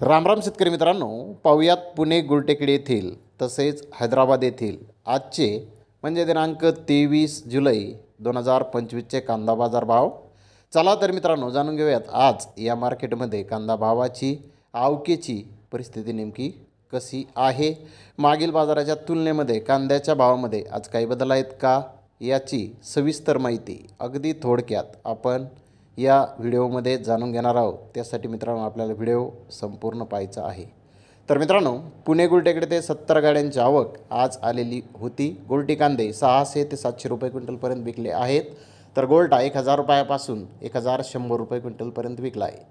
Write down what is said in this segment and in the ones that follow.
रामराम शेतकरी मित्रांनो, पाहुयात पुणे गुलटेकडी येथील तसेच हैदराबाद येथील आजचे म्हणजे दिनांक 23 जुलै 2025चे कांदा बाजार भाव. चला तर मित्रांनो, जाणून घेऊयात आज या मार्केटमध्ये कांदा भावाची आवकेची परिस्थिती नेमकी कशी आहे. मागील बाजाराच्या तुलनेमध्ये कांद्याच्या भावामध्ये आज काही बदल आहेत का, याची सविस्तर माहिती अगदी थोडक्यात आपण या व्हिडिओमध्ये जाणून घेणार आहोत. त्यासाठी मित्रांनो आपल्याला व्हिडिओ संपूर्ण पाहायचा आहे. तर मित्रांनो, पुणे गुलटेकडे ते 70 गाड्यांची आवक आज आलेली होती. गोल्टी कांदे 600 ते 700 रुपये क्विंटलपर्यंत विकले आहेत. तर गोल्टा 1000 रुपयापासून 1100 रुपये क्विंटलपर्यंत विकला आहे.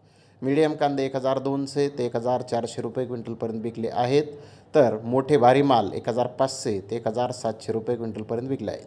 मीडियम कांदे 1200 ते 1400 रुपये क्विंटलपर्यंत विकले आहेत. तर मोठे भारी माल 1500 ते 1700 रुपये क्विंटलपर्यंत विकले आहेत.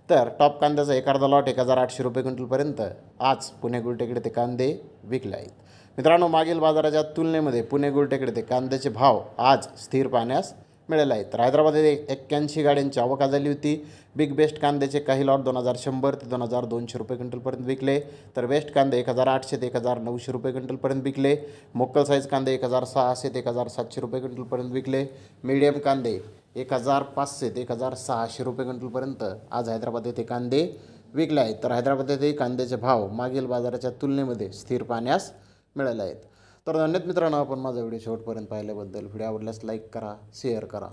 तर टॉप कांद्याचा एक अर्धा लॉट 1800 रुपये क्विंटलपर्यंत आज पुणे गुलटेकडे ते कांदे विकले आहेत. मित्रांनो, मागील बाजाराच्या तुलनेमध्ये पुणे गुलटेकडे ते कांद्याचे भाव आज स्थिर पाहण्यास मिळाले आहेत. तर हैदराबादमध्ये 81 गाड्यांची आवक झाली होती. बिग बेस्ट कांद्याचे काही लॉट 2100 ते 2200 रुपये क्विंटलपर्यंत विकले. तर बेस्ट कांदे 1800 ते 1900 रुपये क्विंटलपर्यंत विकले. मोकल साईज कांदे 1600 ते 1700 रुपये क्विंटलपर्यंत विकले. मीडियम कांदे 1500 ते 1600 रुपये क्विंटलपर्यंत आज हैदराबाद येथे कांदे विकले आहेत. तर हैदराबाद येथे कांद्याचे भाव मागील बाजाराच्या तुलनेमध्ये स्थिर पाहण्यास मिळाले आहेत. तर धन्यवाद मित्रांनो, आपण माझा व्हिडिओ शेवटपर्यंत पाहिल्याबद्दल. व्हिडिओ आवडल्यास लाईक करा, शेअर करा.